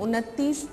29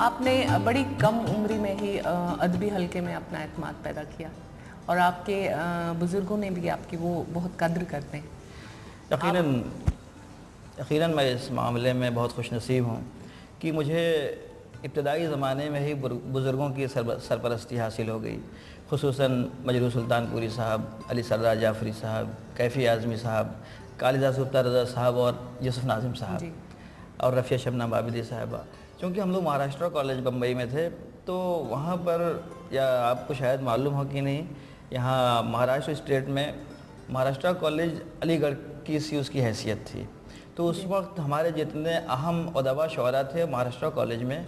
آپ نے بڑی کم عمری میں ہی ادبی حلقے میں اپنا اعتماد پیدا کیا اور آپ کے بزرگوں نے بھی آپ کی وہ بہت قدر کرتے ہیں. یقیناً میں اس معاملے میں بہت خوش نصیب ہوں کہ مجھے ابتدائی زمانے میں ہی بزرگوں کی سرپرستی حاصل ہو گئی، خصوصاً مجروح سلطان پوری صاحب، علی سردار جعفری صاحب، کیفی اعظمی صاحب، کالیداس گپتا رضا صاحب اور یوسف ناظم صاحب جی. اور رفیہ شبنم عابدی صاحبہ. چونکہ ہم لوگ مہاراشٹرا کالج بمبئی میں تھے تو وہاں پر، یا آپ کو شاید معلوم ہو کہ نہیں، یہاں مہاراشٹر اسٹیٹ میں مہاراشٹرا کالج علی گڑھ کی سی اس کی حیثیت تھی. تو اس وقت ہمارے جتنے اہم ادبا شعراء تھے مہاراشٹرا کالج میں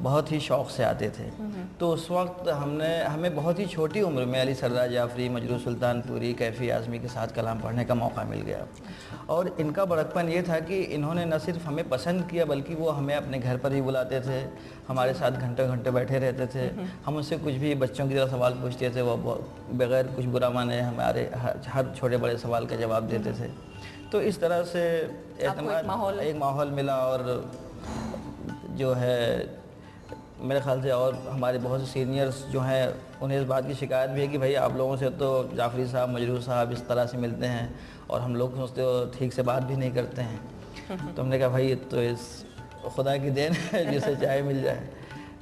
بہت ہی شوق سے آتے تھے. تو اس وقت ہمیں بہت ہی چھوٹی عمر میں علی سردار جعفری، مجروح سلطان پوری، کیفی اعظمی کے ساتھ کلام پڑھنے کا موقع مل گیا. اور ان کا بڑکپن یہ تھا کہ انہوں نے نہ صرف ہمیں پسند کیا بلکہ وہ ہمیں اپنے گھر پر ہی بلاتے تھے، ہمارے ساتھ گھنٹے گھنٹے بیٹھے رہتے تھے. ہم اس سے کچھ بھی بچوں کی طرح سوال پوچھتے تھے، وہ بغیر کچھ برا مانے ہمارے ہر چھوٹے بڑے سوال کا جواب دیتے تھے. تو اس طرح سے اعتماد، ایک ماحول ملا. اور جو ہے میرے خیال سے اور ہمارے بہت سے سینئرز جو ہیں انہیں اس بات کی شکایت بھی ہے کہ بھائی آپ لوگوں سے تو جعفری صاحب، مجروح صاحب اس طرح سے ملتے ہیں اور ہم لوگ سوچتے ہو ٹھیک سے بات بھی نہیں کرتے ہیں. تو ہم نے کہا بھائی تو اس خدا کی دین ہے جسے چاہے مل جائے.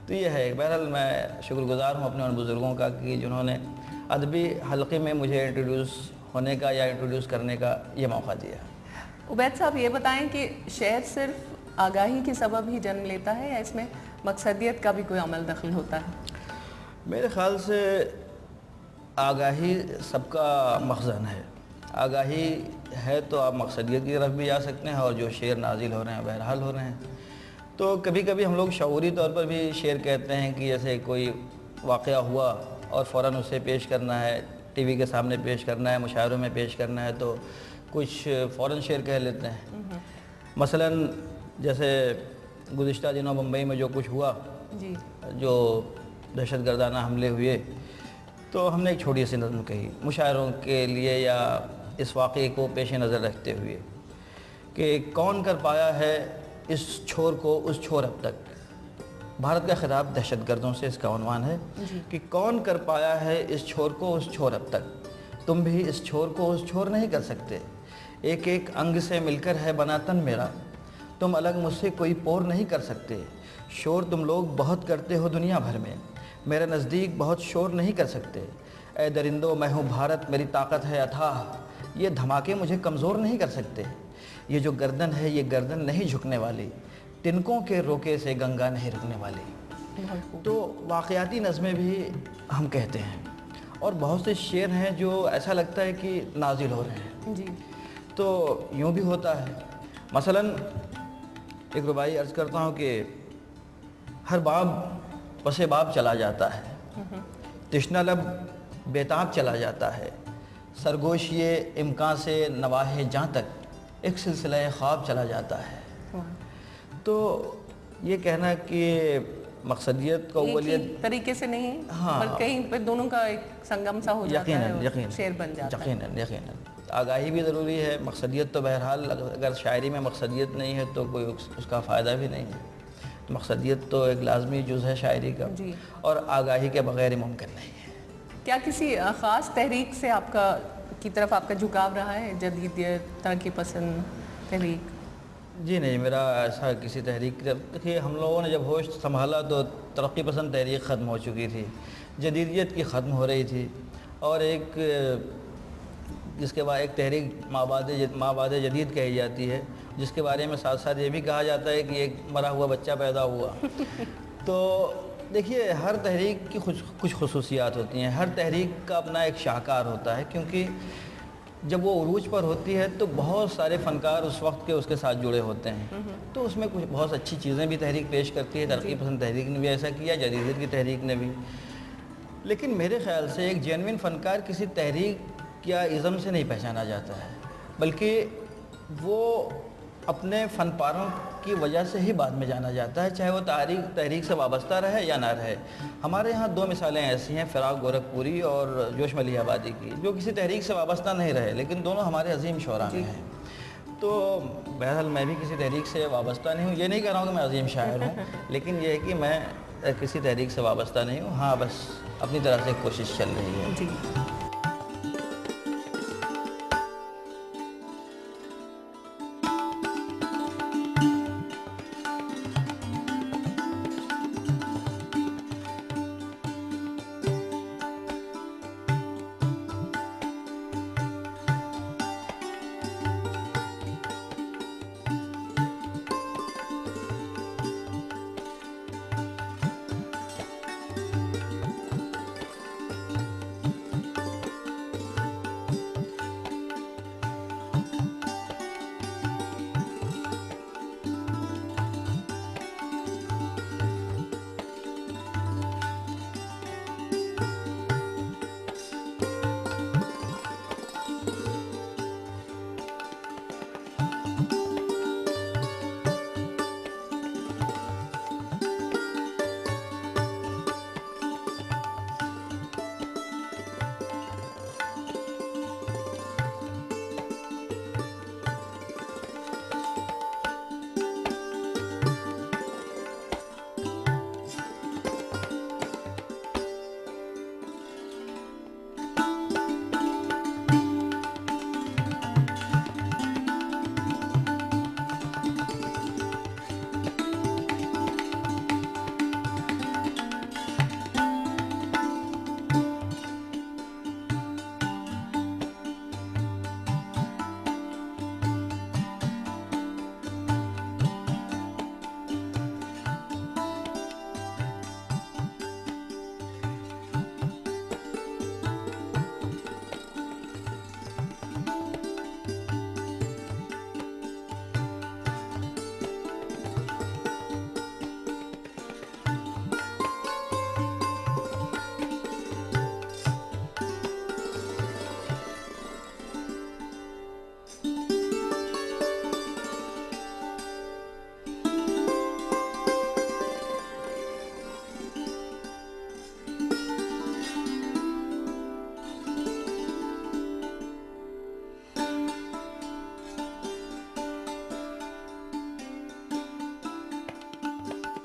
تو یہ ہے. بہرحال میں شکر گزار ہوں اپنے ان بزرگوں کا کہ جنہوں نے ادبی حلقے میں مجھے انٹروڈیوس ہونے کا یا انٹروڈیوس کرنے کا یہ موقع دیا. عبید صاحب یہ بتائیں کہ شعر صرف آگاہی کے سبب ہی جنم لیتا ہے یا اس میں مقصدیت کا بھی کوئی عمل دخل ہوتا ہے؟ میرے خیال سے آگاہی سب کا مخزن ہے. آگاہی ہے تو آپ مقصدیت کی طرف بھی جا سکتے ہیں، اور جو شعر نازل ہو رہے ہیں بہرحال ہو رہے ہیں. تو کبھی کبھی ہم لوگ شعوری طور پر بھی شعر کہتے ہیں کہ جیسے کوئی واقعہ ہوا اور فوراً اسے پیش کرنا ہے، ٹی وی کے سامنے پیش کرنا ہے، مشاعروں میں پیش کرنا ہے تو کچھ فوراً شعر کہہ لیتے ہیں. مثلاً جیسے گزشتہ دنوں بمبئی میں جو کچھ ہوا، جی، جو دہشت گردانہ حملے ہوئے، تو ہم نے ایک چھوٹی سی نظم کہی مشاعروں کے لیے یا اس واقعے کو پیش نظر رکھتے ہوئے کہ کون کر پایا ہے اس چھور کو اس چھور اب تک. بھارت کا خطاب دہشت گردوں سے اس کا عنوان ہے کہ کون کر پایا ہے اس چھور کو اس چھور اب تک. تم بھی اس چھور کو اس چھور نہیں کر سکتے. ایک ایک انگ سے مل کر ہے بنا تن میرا. تم الگ مجھ سے کوئی پور نہیں کر سکتے. شور تم لوگ بہت کرتے ہو دنیا بھر میں، میرے نزدیک بہت شور نہیں کر سکتے. اے درندو میں ہوں بھارت، میری طاقت ہے اتھاہ. یہ دھماکے مجھے کمزور نہیں کر سکتے. یہ جو گردن ہے یہ گردن نہیں جھکنے والی. تنکوں کے روکے سے گنگا نہیں رکنے والی. تو واقعاتی نظمیں بھی ہم کہتے ہیں، اور بہت سے شعر ہیں جو ایسا لگتا ہے کہ نازل ہو رہے ہیں. جی، تو یوں بھی ہوتا ہے. مثلاً ایک رباعی عرض کرتا ہوں کہ ہر باب پسے باب چلا جاتا ہے، تشنہ لب بیتاب چلا جاتا ہے. سرگوش یہ امکان سے نواح جاں تک ایک سلسلہ خواب چلا جاتا ہے. تو یہ کہنا کہ مقصدیت کو اولیت ایک طریقے سے نہیں، ہاں، پر کہیں پہ دونوں کا ایک سنگم سا ہو جاتا ہے اور شعر بن جاتا ہے. یقیناً آگاہی بھی ضروری ہے. مقصدیت تو بہرحال اگر شاعری میں مقصدیت نہیں ہے تو کوئی اس کا فائدہ بھی نہیں ہے. مقصدیت تو ایک لازمی جز ہے شاعری کا، جی، اور آگاہی کے بغیر ممکن نہیں ہے. کیا کسی خاص تحریک سے کی طرف آپ کا جھکاؤ رہا ہے، جدیدیت، ترقی پسند تحریک؟ جی نہیں، میرا ایسا کسی تحریک. دیکھیے ہم لوگوں نے جب ہوش سنبھالا تو ترقی پسند تحریک ختم ہو چکی تھی، جدیدیت کی ختم ہو رہی تھی، اور ایک جس کے بعد ایک تحریک مابعد جدید کہی جاتی ہے، جس کے بارے میں ساتھ ساتھ یہ بھی کہا جاتا ہے کہ ایک مرا ہوا بچہ پیدا ہوا. تو دیکھیے ہر تحریک کی کچھ خصوصیات ہوتی ہیں. ہر تحریک کا اپنا ایک شاہکار ہوتا ہے، کیونکہ جب وہ عروج پر ہوتی ہے تو بہت سارے فنکار اس وقت کے اس کے ساتھ جڑے ہوتے ہیں. تو اس میں کچھ بہت اچھی چیزیں بھی تحریک پیش کرتی ہے. ترقی پسند تحریک نے بھی ایسا کیا، جدیدیت کی تحریک نے بھی. لیکن میرے خیال سے ایک جینوئن فنکار کسی تحریک یا ازم سے نہیں پہچانا جاتا ہے، بلکہ وہ اپنے فن پاروں کی وجہ سے ہی بعد میں جانا جاتا ہے، چاہے وہ تحریک سے وابستہ رہے یا نہ رہے. ہمارے ہاں دو مثالیں ایسی ہیں، فراق گورکھپوری اور جوش ملیح آبادی کی، جو کسی تحریک سے وابستہ نہیں رہے لیکن دونوں ہمارے عظیم شعراء میں ہیں. تو بہرحال میں بھی کسی تحریک سے وابستہ نہیں ہوں. یہ نہیں کہہ رہا ہوں کہ میں عظیم شاعر ہوں, لیکن یہ ہے کہ میں کسی تحریک سے وابستہ نہیں ہوں. ہاں بس اپنی طرف سے کوشش چل رہی ہے. جی.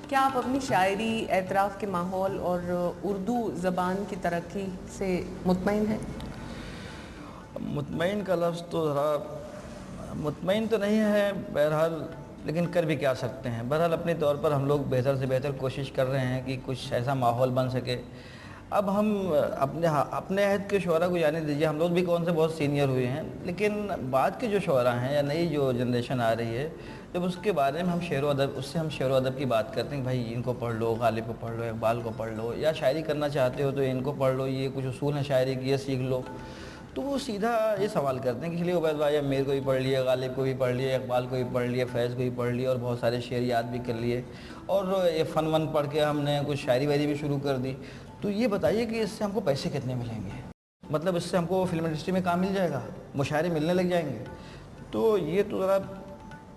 کیا آپ اپنی شاعری، اعتراف کے ماحول اور اردو زبان کی ترقی سے مطمئن ہیں؟ مطمئن کا لفظ تو ذرا مطمئن تو نہیں ہے بہرحال، لیکن کر بھی کیا سکتے ہیں. بہرحال اپنے طور پر ہم لوگ بہتر سے بہتر کوشش کر رہے ہیں کہ کچھ ایسا ماحول بن سکے. اب ہم اپنے عہد کے شعراء کو جانے دیجیے، ہم لوگ بھی کون سے بہت سینئر ہوئے ہیں، لیکن بعد کے جو شعراء ہیں یا نئی جو جنریشن آ رہی ہے، جب اس کے بارے میں ہم شعر و ادب کی بات کرتے ہیں کہ بھائی ان کو پڑھ لو، غالب کو پڑھ لو، اقبال کو پڑھ لو، یا شاعری کرنا چاہتے ہو تو ان کو پڑھ لو، یہ کچھ اصول ہیں شاعری کی، یہ سیکھ لو. تو وہ سیدھا یہ سوال کرتے ہیں کہ چلیے عبید بھائی امیر کو بھی پڑھ لیے، غالب کو بھی پڑھ لیے، اقبال کو بھی پڑھ لیے، فیض کو بھی پڑھ لیے، اور بہت سارے شعر یاد بھی کر لیے، اور یہ فن پڑھ کے ہم نے کچھ شاعری واعری بھی شروع کر دی. تو یہ بتائیے کہ اس سے ہم کو پیسے کتنے ملیں گے؟ مطلب اس سے ہم کو فلم انڈسٹری میں کام مل جائے گا، مشاہرے ملنے لگ جائیں گے؟ تو یہ تو ذرا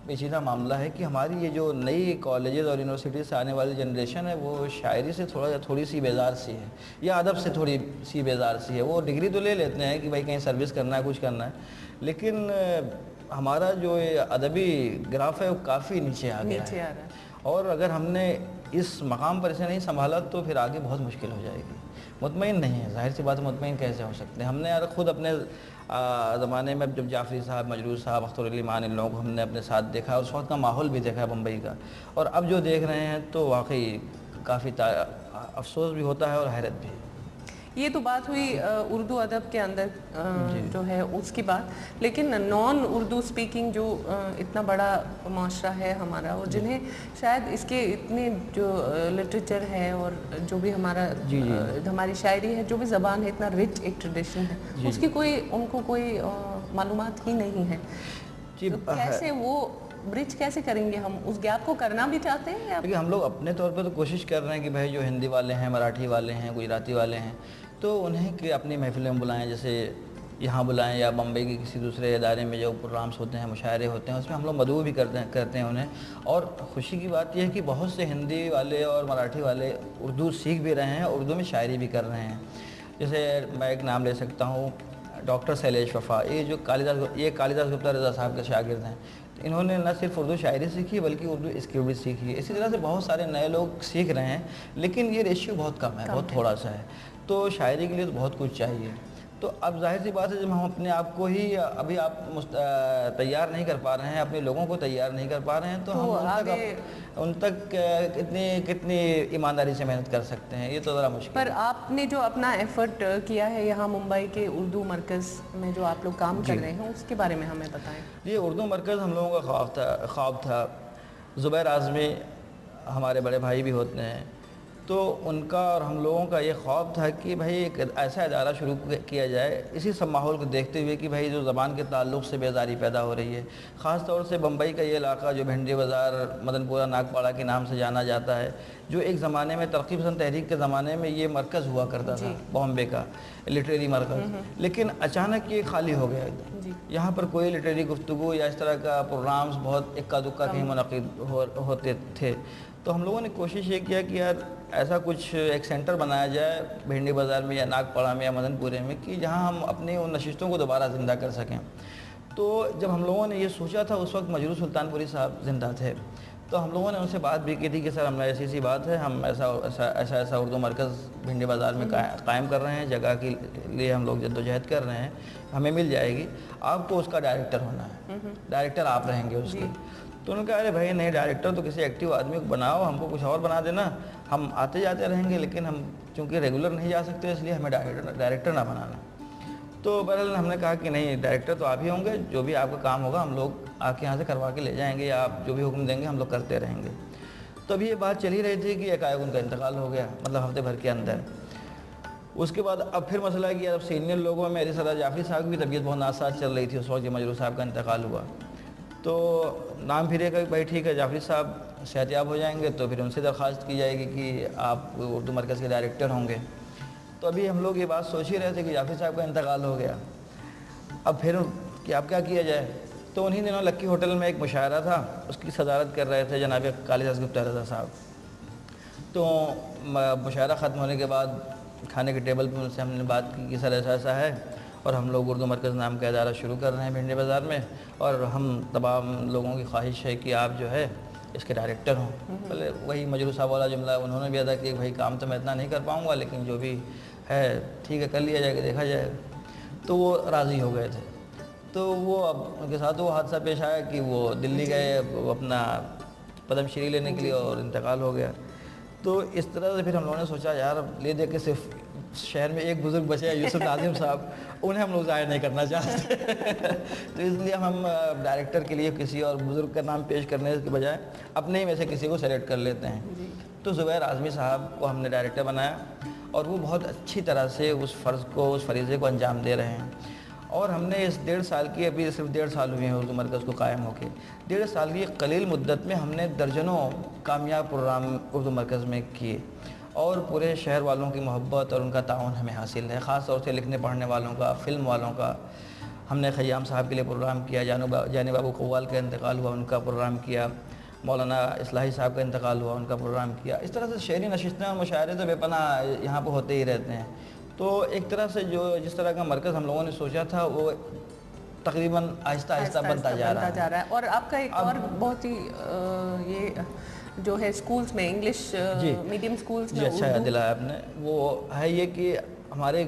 پیچیدہ معاملہ ہے کہ ہماری یہ جو نئی کالجز اور یونیورسٹیز سے آنے والی جنریشن ہے وہ شاعری سے تھوڑی سی بیزار سی ہے، یا ادب سے تھوڑی سی بیزار سی ہے. وہ ڈگری تو لے لیتے ہیں کہ بھائی کہیں سروس کرنا ہے، کچھ کرنا ہے، لیکن ہمارا جو ادبی گراف ہے وہ کافی نیچے آ گیا ہے. اور اگر ہم نے اس مقام پر اسے نہیں سنبھالا تو پھر آگے بہت مشکل ہو جائے گی. مطمئن نہیں ہے، ظاہر سی بات ہے، مطمئن کیسے ہو سکتے ہیں؟ ہم نے خود اپنے زمانے میں جب جعفری صاحب، مجروح صاحب، اختر علی مان، ان لوگوں کو ہم نے اپنے ساتھ دیکھا، اور اس وقت کا ماحول بھی دیکھا ہے بمبئی کا، اور اب جو دیکھ رہے ہیں تو واقعی کافی افسوس بھی ہوتا ہے اور حیرت بھی. یہ تو بات ہوئی اردو ادب کے اندر جو ہے اس کی بات، لیکن نان اردو سپیکنگ جو اتنا بڑا معاشرہ ہے ہمارا، اور جنہیں شاید اس کے اتنے جو لٹریچر ہے اور جو بھی ہماری شاعری ہے، جو بھی زبان ہے، اتنا رچ ایک ٹریڈیشن ہے، اس کی ان کو کوئی معلومات ہی نہیں ہے. تو کیسے وہ برج کیسے کریں گے؟ ہم اس گیپ کو کرنا بھی چاہتے ہیں. کیونکہ ہم لوگ اپنے طور پہ تو کوشش کر رہے ہیں کہ بھائی جو ہندی والے ہیں، مراٹھی والے ہیں، گجراتی والے ہیں، تو انہیں کہ اپنی محفلیں بلائیں، جیسے یہاں بلائیں یا بمبئی کے کسی دوسرے ادارے میں جو پروگرامس ہوتے ہیں، مشاعرے ہوتے ہیں، اس میں ہم لوگ مدعو بھی کرتے ہیں انہیں. اور خوشی کی بات یہ ہے کہ بہت سے ہندی والے اور مراٹھی والے اردو سیکھ بھی رہے ہیں، اردو میں شاعری بھی کر رہے ہیں. جیسے میں ایک نام لے سکتا ہوں، ڈاکٹر شیلیش وفا، یہ کالیداس گپتا رضا صاحب کے شاگرد ہیں. انہوں نے نہ صرف اردو شاعری سیکھی بلکہ اردو اسکرپٹ بھی سیکھی ہے. اسی طرح سے بہت سارے نئے لوگ سیکھ رہے ہیں، لیکن یہ ریشیو بہت کم ہے، بہت تھوڑا سا ہے. تو شاعری کے لیے تو بہت کچھ چاہیے. تو اب ظاہر سی بات ہے جب ہم اپنے آپ کو ہی ابھی آپ تیار نہیں کر پا رہے ہیں، اپنے لوگوں کو تیار نہیں کر پا رہے ہیں، تو ہم ان تک کتنی ایمانداری سے محنت کر سکتے ہیں، یہ تو ذرا مشکل ہے. پر آپ نے جو اپنا ایفرٹ کیا ہے یہاں ممبئی کے اردو مرکز میں جو آپ لوگ کام کر رہے ہیں، اس کے بارے میں ہمیں بتائیں. یہ اردو مرکز ہم لوگوں کا خواب تھا. زبیر اعظمی ہمارے بڑے بھائی بھی ہوتے ہیں، تو ان کا اور ہم لوگوں کا یہ خواب تھا کہ بھائی ایک ایسا ادارہ شروع کیا جائے اسی سب ماحول کو دیکھتے ہوئے کہ بھائی جو زبان کے تعلق سے بیزاری پیدا ہو رہی ہے. خاص طور سے بمبئی کا یہ علاقہ جو بھنڈی بازار، مدن پورہ، ناگپاڑا کے نام سے جانا جاتا ہے، جو ایک زمانے میں ترقی پسند تحریک کے زمانے میں یہ مرکز ہوا کرتا تھا، بامبے کا لٹریری مرکز، لیکن اچانک یہ خالی ہو گیا. یہاں پر کوئی لٹریری گفتگو یا اس طرح کا پروگرامز بہت اکا دکا کہیں منعقد ہوتے تھے. تو ہم لوگوں نے کوشش یہ کیا کہ یار ایسا کچھ ایک سینٹر بنایا جائے بھنڈی بازار میں یا ناگپاڑا میں یا مدن پورے میں، کہ جہاں ہم اپنی ان نشستوں کو دوبارہ زندہ کر سکیں. تو جب ہم لوگوں نے یہ سوچا تھا اس وقت مجروح سلطان پوری صاحب زندہ تھے، تو ہم لوگوں نے ان سے بات بھی کی تھی کہ سر ہم نے ایسی بات ہے، ہم ایسا اردو مرکز بھنڈی بازار میں قائم کر رہے ہیں، جگہ کے لیے ہم لوگ جدوجہد کر رہے ہیں، ہمیں مل جائے گی، آپ کو اس کا ڈائریکٹر ہونا ہے، ڈائریکٹر آپ رہیں گے اس کے. تو انہوں نے کہا ارے بھائی نہیں، ڈائریکٹر تو کسی ایکٹیو آدمی کو بناؤ، ہم کو کچھ اور بنا دینا، ہم آتے جاتے رہیں گے، لیکن ہم چونکہ ریگولر نہیں جا سکتے اس لیے ہمیں ڈائریکٹر نہ بنانا. تو بہرحال ہم نے کہا کہ نہیں، ڈائریکٹر تو آپ ہی ہوں گے، جو بھی آپ کا کام ہوگا ہم لوگ آ کے یہاں سے کروا کے لے جائیں گے، یا آپ جو بھی حکم دیں گے ہم لوگ کرتے رہیں گے. تو ابھی یہ بات چل ہی رہی تھی کہ ایک ان کا انتقال ہو گیا، مطلب ہفتے بھر کے اندر. اس کے بعد اب پھر مسئلہ ہے کہ اب سینئر لوگوں میں میری سردار جعفری صاحب کی بھی طبیعت بہت ناساز چل رہی تھی اس وقت جب مجروح صاحب کا انتقال ہوا. تو نام پھرے کہ بھائی ٹھیک ہے جعفری صاحب صحتیاب ہو جائیں گے تو پھر ان سے درخواست کی جائے گی کہ آپ اردو مرکز کے ڈائریکٹر ہوں گے. تو ابھی ہم لوگ یہ بات سوچ ہی رہے تھے کہ جعفری صاحب کا انتقال ہو گیا، اب پھر کہ اب کیا کیا جائے. تو انہی دنوں لکی ہوٹل میں ایک مشاعرہ تھا، اس کی صدارت کر رہے تھے جناب کالیداس گپتا رضا صاحب. تو مشاعرہ ختم ہونے کے بعد کھانے کے ٹیبل پہ ان سے ہم نے بات کی کہ سر ایسا ایسا ہے، اور ہم لوگ اردو مرکز نام کا ادارہ شروع کر رہے ہیں بھنڈی بازار میں، اور ہم تمام لوگوں کی خواہش ہے کہ آپ جو ہے اس کے ڈائریکٹر ہوں. پہلے وہی مجروح صاحب والا جملہ انہوں نے بھی ادا کیا کہ بھائی کام تو میں اتنا نہیں کر پاؤں گا، لیکن جو بھی ہے ٹھیک ہے کر لیا جائے گا، دیکھا جائے گا. تو وہ راضی ہو گئے تھے. تو وہ اب ان کے ساتھ وہ حادثہ پیش آیا کہ وہ دلی گئے اپنا پدم شری لینے کے لیے، اور انتقال ہو گیا. تو اس طرح سے پھر ہم لوگوں نے سوچا یار لے دے کے صرف شہر میں ایک بزرگ بچے ہیں یوسف ناظم صاحب، انہیں ہم لوگ ظاہر نہیں کرنا چاہتے. تو اس لیے ہم ڈائریکٹر کے لیے کسی اور بزرگ کا نام پیش کرنے کے بجائے اپنے ہی میں سے کسی کو سلیکٹ کر لیتے ہیں. تو زبیر اعظمی صاحب کو ہم نے ڈائریکٹر بنایا، اور وہ بہت اچھی طرح سے اس فریضے کو انجام دے رہے ہیں. اور ہم نے اس 1.5 سال کی، ابھی صرف 1.5 سال ہوئے ہیں اردو مرکز کو قائم ہو کے، 1.5 سال کی قلیل مدت میں ہم نے درجنوں کامیاب پروگرام اردو مرکز میں کیے، اور پورے شہر والوں کی محبت اور ان کا تعاون ہمیں حاصل ہے. خاص طور سے لکھنے پڑھنے والوں کا، فلم والوں کا. ہم نے خیام صاحب کے لیے پروگرام کیا، جانی بابو قوال کا انتقال ہوا، ان کا پروگرام کیا. مولانا اصلاحی صاحب کا انتقال ہوا، ان کا پروگرام کیا. اس طرح سے شعری نشستیں اور مشاعرے تو بے پناہ یہاں پہ ہوتے ہی رہتے ہیں. تو ایک طرح سے جس طرح کا مرکز ہم لوگوں نے سوچا تھا وہ تقریباً آہستہ آہستہ بنتا جا رہا ہے. اور آپ کا ایک اور بہت ہی یہ جو ہے اسکولز میں انگلش میڈیم اسکولز میں، جی اچھا یاد دلایا آپ نے، وہ ہے یہ کہ ہمارے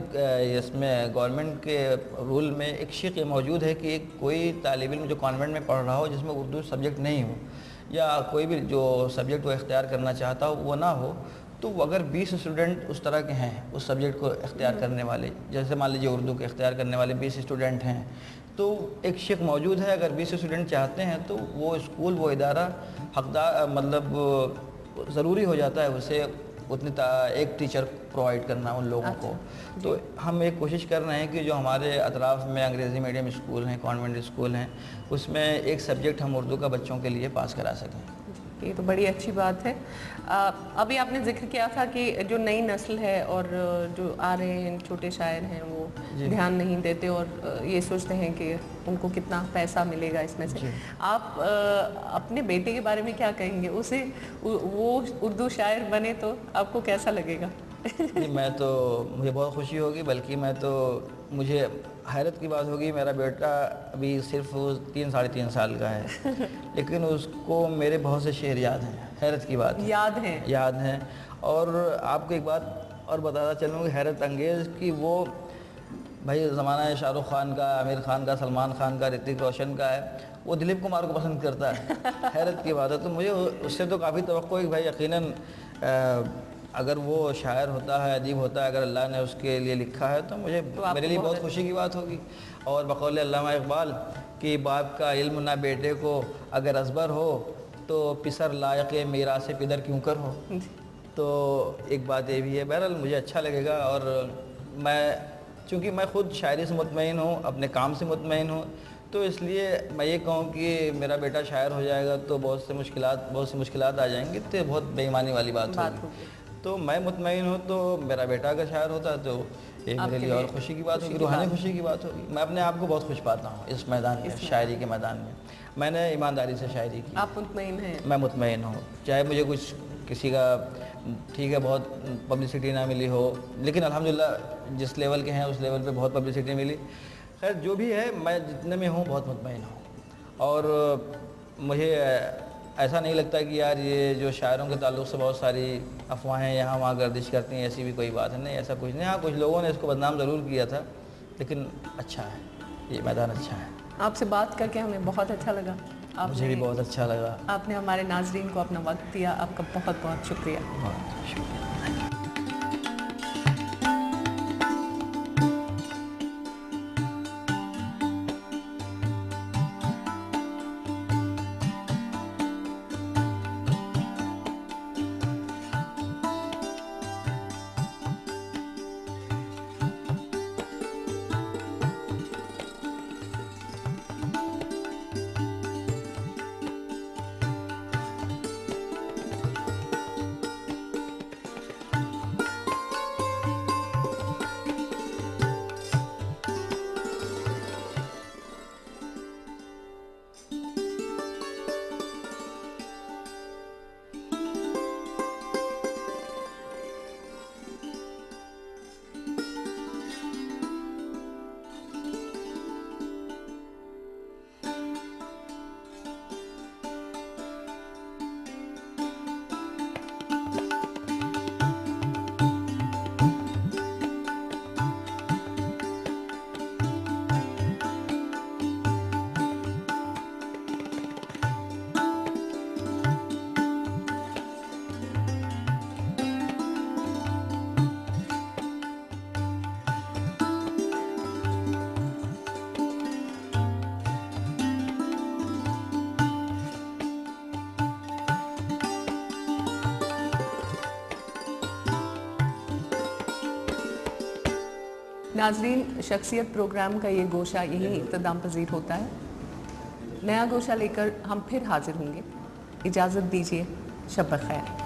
اس میں گورنمنٹ کے رول میں ایک شق یہ موجود ہے کہ کوئی طالب علم جو کانوینٹ میں پڑھ رہا ہو جس میں اردو سبجیکٹ نہیں ہو، یا کوئی بھی جو سبجیکٹ وہ اختیار کرنا چاہتا ہو وہ نہ ہو، تو اگر 20 اسٹوڈنٹ اس طرح کے ہیں اس سبجیکٹ کو اختیار کرنے والے، جیسے مان لیجیے اردو کے اختیار کرنے والے 20 اسٹوڈنٹ ہیں، تو ایک شق موجود ہے. اگر 20 اسٹوڈنٹ چاہتے ہیں تو وہ اسکول، وہ ادارہ حقدار، مطلب ضروری ہو جاتا ہے اسے اتنی ایک ٹیچر پرووائڈ کرنا ان لوگوں کو. تو ہم ایک کوشش کر رہے ہیں کہ جو ہمارے اطراف میں انگریزی میڈیم اسکول ہیں، کانوینٹ اسکول ہیں، اس میں ایک سبجیکٹ ہم اردو کا بچوں کے لیے پاس کرا سکیں. یہ تو بڑی اچھی بات ہے. ابھی آپ نے ذکر کیا تھا کہ جو نئی نسل ہے اور جو آ رہے ہیں چھوٹے شاعر ہیں وہ دھیان نہیں دیتے اور یہ سوچتے ہیں کہ ان کو کتنا پیسہ ملے گا اس میں سے. آپ اپنے بیٹے کے بارے میں کیا کہیں گے؟ اسے وہ اردو شاعر بنے تو آپ کو کیسا لگے گا؟ جی میں تو مجھے بہت خوشی ہوگی، بلکہ میں تو مجھے حیرت کی بات ہوگی، میرا بیٹا ابھی صرف 3 ساڑھے 3 سال کا ہے لیکن اس کو میرے بہت سے شعر یاد ہیں، حیرت کی بات ہے، یاد ہیں۔ اور آپ کو ایک بات اور بتاتا چلوں کہ حیرت انگیز کہ وہ بھائی زمانہ ہے شاہ رخ خان کا، عامر خان کا، سلمان خان کا، رتک روشن کا ہے، وہ دلیپ کمار کو پسند کرتا ہے، حیرت کی بات ہے۔ تو مجھے اس سے تو کافی توقع ہے کہ بھائی یقیناً اگر وہ شاعر ہوتا ہے، ادیب ہوتا ہے، اگر اللہ نے اس کے لیے لکھا ہے تو مجھے میرے لیے بہت خوشی کی بات ہوگی۔ اور بقول علامہ اقبال کہ باپ کا علم نہ بیٹے کو اگر ازبر ہو تو پسر لائق میراث پدر کیوں کر ہو۔ تو ایک بات یہ بھی ہے، بہرحال مجھے اچھا لگے گا، اور چونکہ میں خود شاعری سے مطمئن ہوں، اپنے کام سے مطمئن ہوں، تو اس لیے میں یہ کہوں کہ میرا بیٹا شاعر ہو جائے گا تو بہت سی مشکلات آ جائیں گی، تو بہت بے ایمانی والی بات ہوگی۔ تو میں مطمئن ہوں، تو میرا بیٹا اگر شاعر ہوتا ہے تو یہ میرے لیے اور خوشی کی بات ہوگی، روحانی خوشی کی بات ہوگی۔ میں اپنے آپ کو بہت خوش پاتا ہوں اس میدان میں، شاعری کے میدان میں نے ایمانداری سے شاعری کی۔ آپ مطمئن ہیں؟ میں مطمئن ہوں، چاہے مجھے کچھ کسی کا ٹھیک ہے بہت پبلسٹی نہ ملی ہو، لیکن الحمدللہ جس لیول کے ہیں اس لیول پہ بہت پبلسٹی ملی۔ خیر جو بھی ہے، میں جتنے میں ہوں بہت مطمئن ہوں، اور مجھے ایسا نہیں لگتا کہ یار یہ جو شاعروں کے تعلق سے بہت ساری افواہیں یہاں وہاں گردش کرتی ہیں، ایسی بھی کوئی بات ہے نہیں، ایسا کچھ نہیں۔ ہاں کچھ لوگوں نے اس کو بدنام ضرور کیا تھا، لیکن اچھا ہے، یہ میدان اچھا ہے۔ آپ سے بات کر کے ہمیں بہت اچھا لگا، مجھے بھی بہت اچھا لگا۔ آپ نے ہمارے ناظرین کو اپنا وقت دیا، آپ کا بہت بہت شکریہ۔ بہت شکریہ۔ ناظرین، شخصیت پروگرام کا یہ گوشہ یہی اختتام پذیر ہوتا ہے۔ نیا گوشہ لے کر ہم پھر حاضر ہوں گے۔ اجازت دیجیے، شب بخیر۔